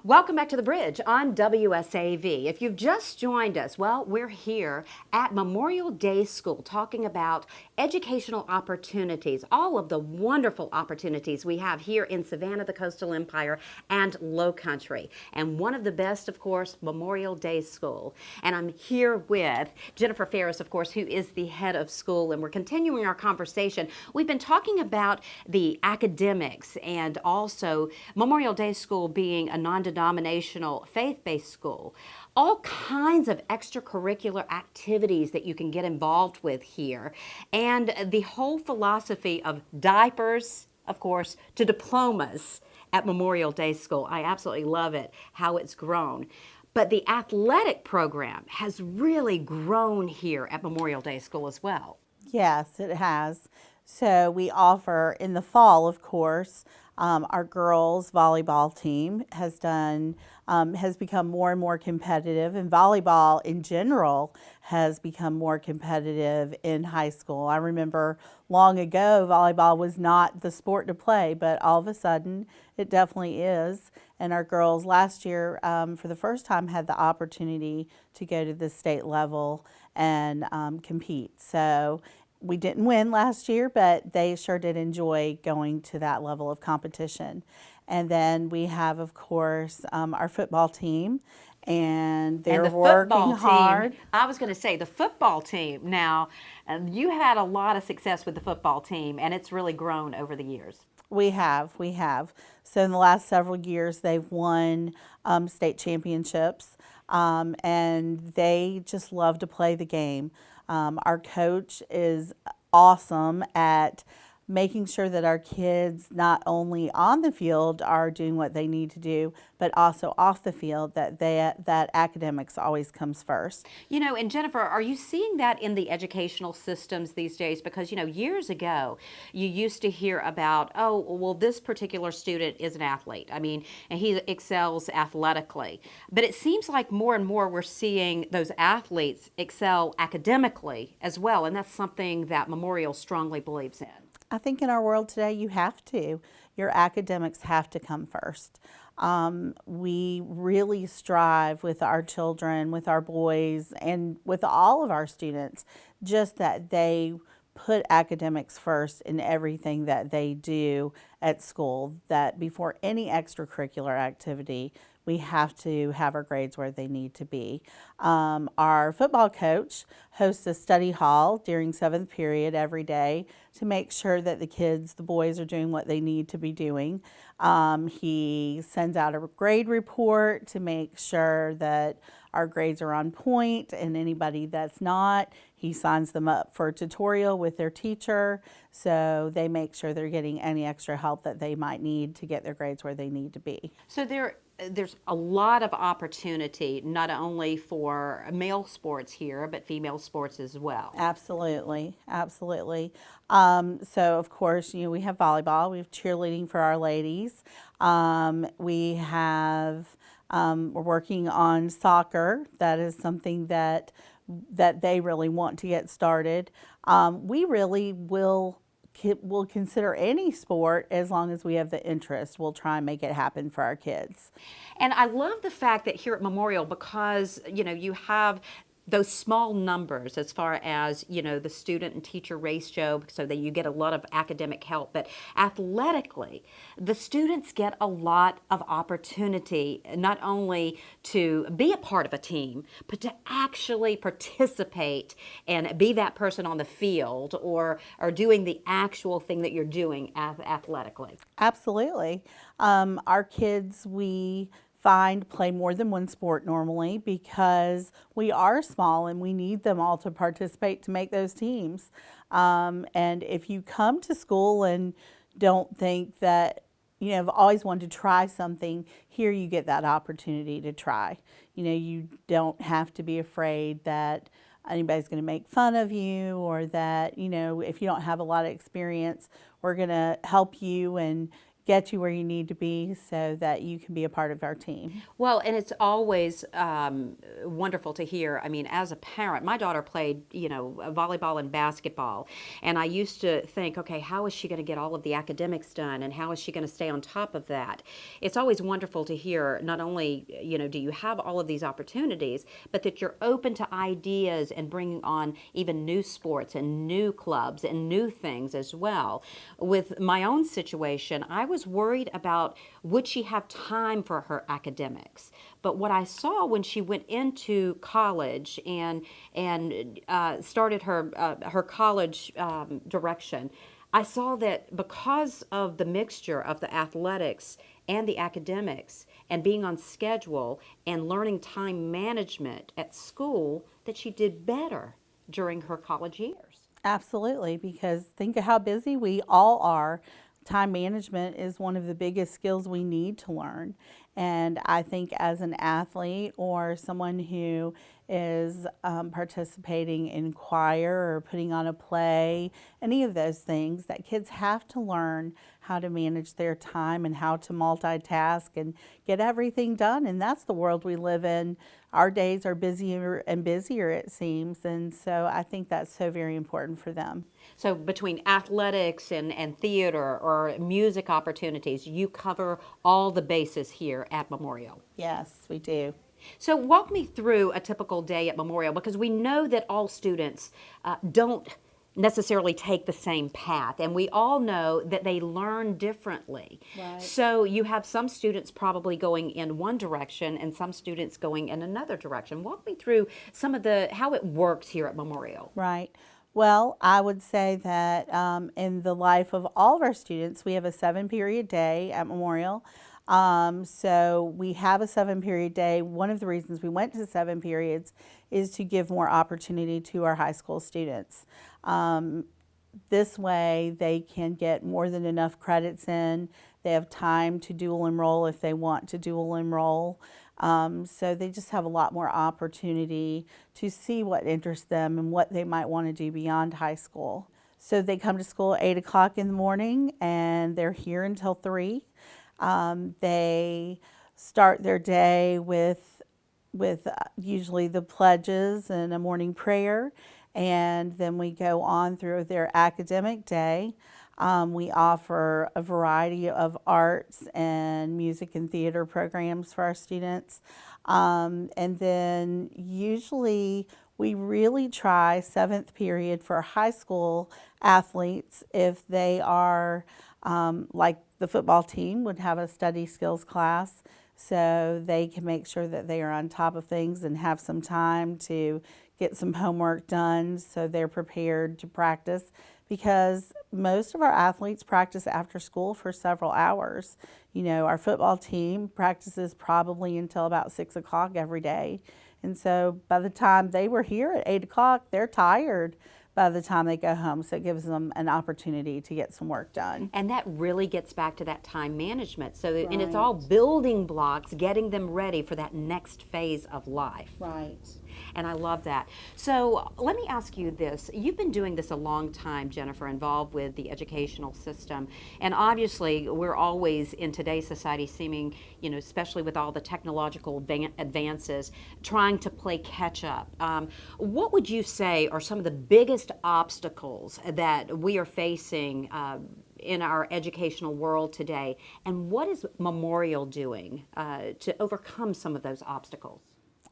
Welcome back to The Bridge on WSAV. If you've just joined us, well, we're here at Memorial Day School talking about educational opportunities, all of the wonderful opportunities we have here in Savannah, the Coastal Empire, and Low Country. And one of the best, of course, Memorial Day School. And I'm here with Jennifer Ferris, of course, who is the head of school, and we're continuing our conversation. We've been talking about the academics and also Memorial Day School being a non-denominational faith-based school. All kinds of extracurricular activities that you can get involved with here. And the whole philosophy of diapers, of course, to diplomas at Memorial Day School. I absolutely love it, how it's grown. But the athletic program has really grown here at Memorial Day School as well. Yes, it has. So we offer in the fall, of course, our girls volleyball team has become more and more competitive, and volleyball in general has become more competitive in high school. I remember long ago volleyball was not the sport to play, but all of a sudden it definitely is. And our girls last year, for the first time, had the opportunity to go to the state level and compete. So we didn't win last year, but they sure did enjoy going to that level of competition. And then we have, of course, our football team, and they're And the working football hard. team, I was going to say the football team. Now, you had a lot of success with the football team, and it's really grown over the years. We have. So in the last several years, they've won state championships, and they just love to play the game. Our coach is awesome at making sure that our kids, not only on the field, are doing what they need to do, but also off the field, that academics always comes first. You know, and Jennifer, are you seeing that in the educational systems these days? Because, years ago, you used to hear about, oh, well, this particular student is an athlete. I mean, and he excels athletically. But it seems like more and more we're seeing those athletes excel academically as well. And that's something that Memorial strongly believes in. I think in our world today, you have to. Your academics have to come first. We really strive with our children, with our boys, and with all of our students, just that they put academics first in everything that they do at school, that before any extracurricular activity, we have to have our grades where they need to be. Our football coach hosts a study hall during seventh period every day to make sure that the boys are doing what they need to be doing. He sends out a grade report to make sure that our grades are on point, and anybody that's not, he signs them up for a tutorial with their teacher, so they make sure they're getting any extra help that they might need to get their grades where they need to be. So there's a lot of opportunity, not only for male sports here, but female sports as well. Absolutely, absolutely. So of course, we have volleyball, we have cheerleading for our ladies. We're working on soccer. That is something that they really want to get started. We really will consider any sport as long as we have the interest. We'll try and make it happen for our kids. And I love the fact that here at Memorial, because you have those small numbers as far as the student and teacher ratio, so that you get a lot of academic help, but athletically the students get a lot of opportunity, not only to be a part of a team, but to actually participate and be that person on the field, or doing the actual thing that you're doing athletically. Absolutely. Our kids, we find, play more than one sport normally because we are small and we need them all to participate to make those teams. And if you come to school and don't think that, have always wanted to try something, here you get that opportunity to try. You don't have to be afraid that anybody's going to make fun of you, or that, if you don't have a lot of experience, we're going to help you and get you where you need to be so that you can be a part of our team. Well, and it's always wonderful to hear. I mean, as a parent, my daughter played, volleyball and basketball. And I used to think, okay, how is she going to get all of the academics done? And how is she going to stay on top of that? It's always wonderful to hear not only, do you have all of these opportunities, but that you're open to ideas and bringing on even new sports and new clubs and new things as well. With my own situation, I was worried about would she have time for her academics. But what I saw when she went into college and started her college direction, I saw that because of the mixture of the athletics and the academics and being on schedule and learning time management at school, that she did better during her college years. Absolutely, because think of how busy we all are. Time management is one of the biggest skills we need to learn. And I think as an athlete or someone who is participating in choir or putting on a play, any of those things, that kids have to learn how to manage their time and how to multitask and get everything done. And that's the world we live in. Our days are busier and busier, it seems. And so I think that's so very important for them. So between athletics and theater or music opportunities, you cover all the bases here at Memorial. Yes, we do. So walk me through a typical day at Memorial, because we know that all students don't necessarily take the same path, and we all know that they learn differently. Right. So you have some students probably going in one direction and some students going in another direction. Walk me through some of how it works here at Memorial. Right. Well, I would say that in the life of all of our students, we have a 7-period day at Memorial. So we have a 7-period day. One of the reasons we went to 7 periods is to give more opportunity to our high school students. This way they can get more than enough credits in. They have time to dual enroll if they want to dual enroll. So they just have a lot more opportunity to see what interests them and what they might want to do beyond high school. So they come to school at 8 o'clock in the morning and they're here until 3. They start their day with usually the pledges and a morning prayer, and then we go on through their academic day. We offer a variety of arts and music and theater programs for our students. And then usually we really try 7th period for high school athletes if they are like the football team would have a study skills class, so they can make sure that they are on top of things and have some time to get some homework done so they're prepared to practice, because most of our athletes practice after school for several hours. Our football team practices probably until about 6 o'clock every day. And so by the time they were here at 8 o'clock, they're tired by the time they go home. So it gives them an opportunity to get some work done. And that really gets back to that time management. So, Right. And it's all building blocks, getting them ready for that next phase of life. Right. And I love that. So let me ask you this. You've been doing this a long time, Jennifer, involved with the educational system. And obviously, we're always in today's society seeming, especially with all the technological advances, trying to play catch up. What would you say are some of the biggest obstacles that we are facing in our educational world today? And what is Memorial doing to overcome some of those obstacles?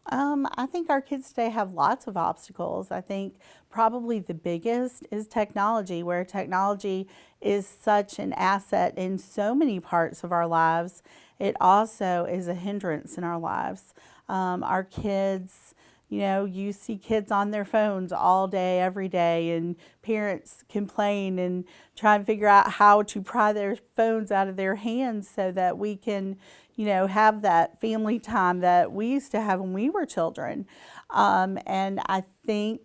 I think our kids today have lots of obstacles. I think probably the biggest is technology, where technology is such an asset in so many parts of our lives. It also is a hindrance in our lives. Our kids, you see kids on their phones all day, every day, and parents complain and try and figure out how to pry their phones out of their hands so that we can have that family time that we used to have when we were children. And I think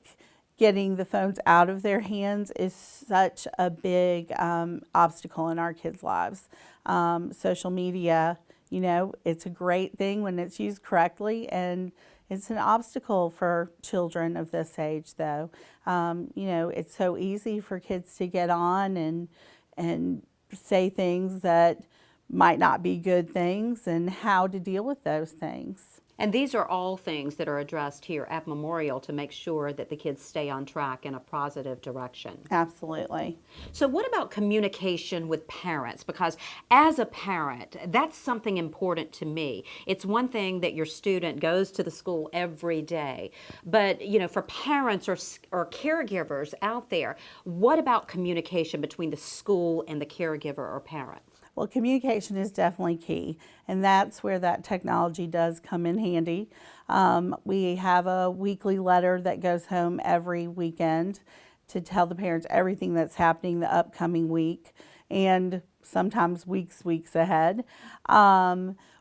getting the phones out of their hands is such a big obstacle in our kids' lives. Social media, it's a great thing when it's used correctly, and it's an obstacle for children of this age, though. It's so easy for kids to get on and say things that might not be good things and how to deal with those things. And these are all things that are addressed here at Memorial to make sure that the kids stay on track in a positive direction. Absolutely. So what about communication with parents? Because as a parent, that's something important to me. It's one thing that your student goes to the school every day, but for parents or caregivers out there, what about communication between the school and the caregiver or parent? Well, communication is definitely key, and that's where that technology does come in handy. We have a weekly letter that goes home every weekend to tell the parents everything that's happening the upcoming week, and sometimes weeks ahead.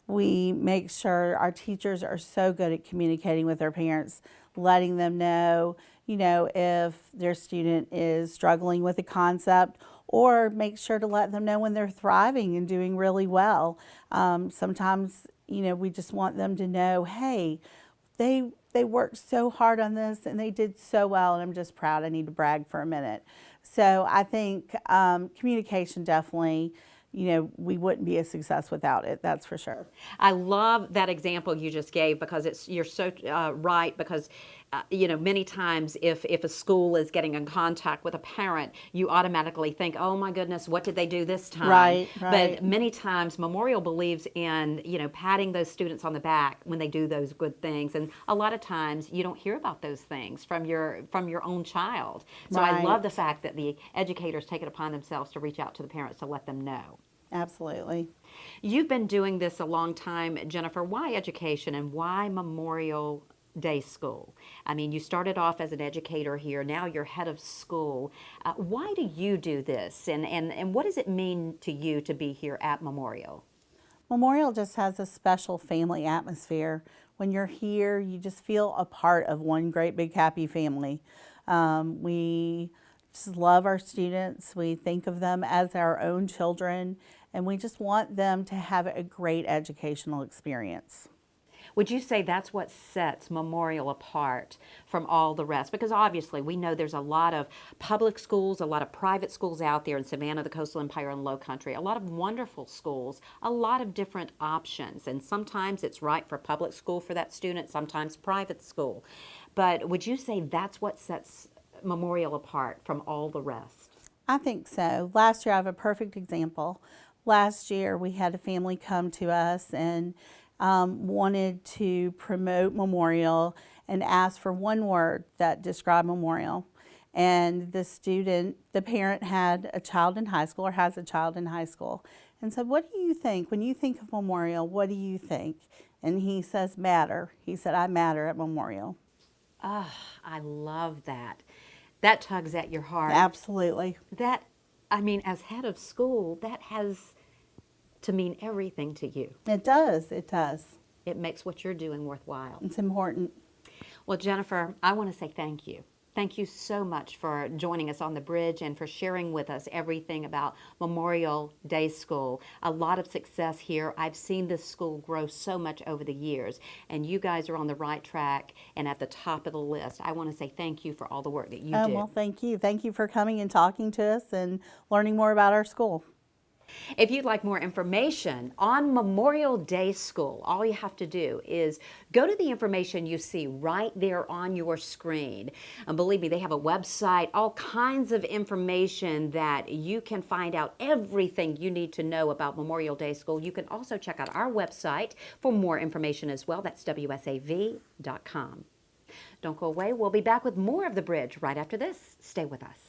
We make sure our teachers are so good at communicating with their parents, letting them know, if their student is struggling with a concept, or make sure to let them know when they're thriving and doing really well. Sometimes, we just want them to know, hey, they worked so hard on this and they did so well, and I'm just proud. I need to brag for a minute. So I think communication definitely, we wouldn't be a success without it, that's for sure. I love that example you just gave, because you're so right, because many times if a school is getting in contact with a parent, you automatically think, oh my goodness, what did they do this time? Right. But many times Memorial believes in, patting those students on the back when they do those good things. And a lot of times you don't hear about those things from your own child. So I love the fact that the educators take it upon themselves to reach out to the parents to let them know. Absolutely. You've been doing this a long time, Jennifer. Why education and why Memorial Day School? I mean, you started off as an educator here. Now you're head of school. Why do you do this? And what does it mean to you to be here at Memorial? Memorial just has a special family atmosphere. When you're here, you just feel a part of one great big happy family. We just love our students. We think of them as our own children, and we just want them to have a great educational experience. Would you say that's what sets Memorial apart from all the rest? Because obviously we know there's a lot of public schools, a lot of private schools out there in Savannah, the Coastal Empire, and Low Country, a lot of wonderful schools, a lot of different options. And sometimes it's right for public school for that student, sometimes private school. But would you say that's what sets Memorial apart from all the rest? I think so. Last year, I have a perfect example. Last year, we had a family come to us and wanted to promote Memorial and asked for one word that described Memorial. And the parent had a child in high school or has a child in high school, and said, what do you think? When you think of Memorial, what do you think? And he says, matter. He said, I matter at Memorial. Ah, I love that. That tugs at your heart. Absolutely. As head of school, that has to mean everything to you. It does. It does. It makes what you're doing worthwhile. It's important. Well, Jennifer, I want to say thank you. Thank you so much for joining us on the bridge and for sharing with us everything about Memorial Day School. A lot of success here. I've seen this school grow so much over the years, and you guys are on the right track and at the top of the list. I want to say thank you for all the work that you do. Well, thank you. Thank you for coming and talking to us and learning more about our school. If you'd like more information on Memorial Day School, all you have to do is go to the information you see right there on your screen. And believe me, they have a website, all kinds of information that you can find out everything you need to know about Memorial Day School. You can also check out our website for more information as well. That's WSAV.com. Don't go away. We'll be back with more of The Bridge right after this. Stay with us.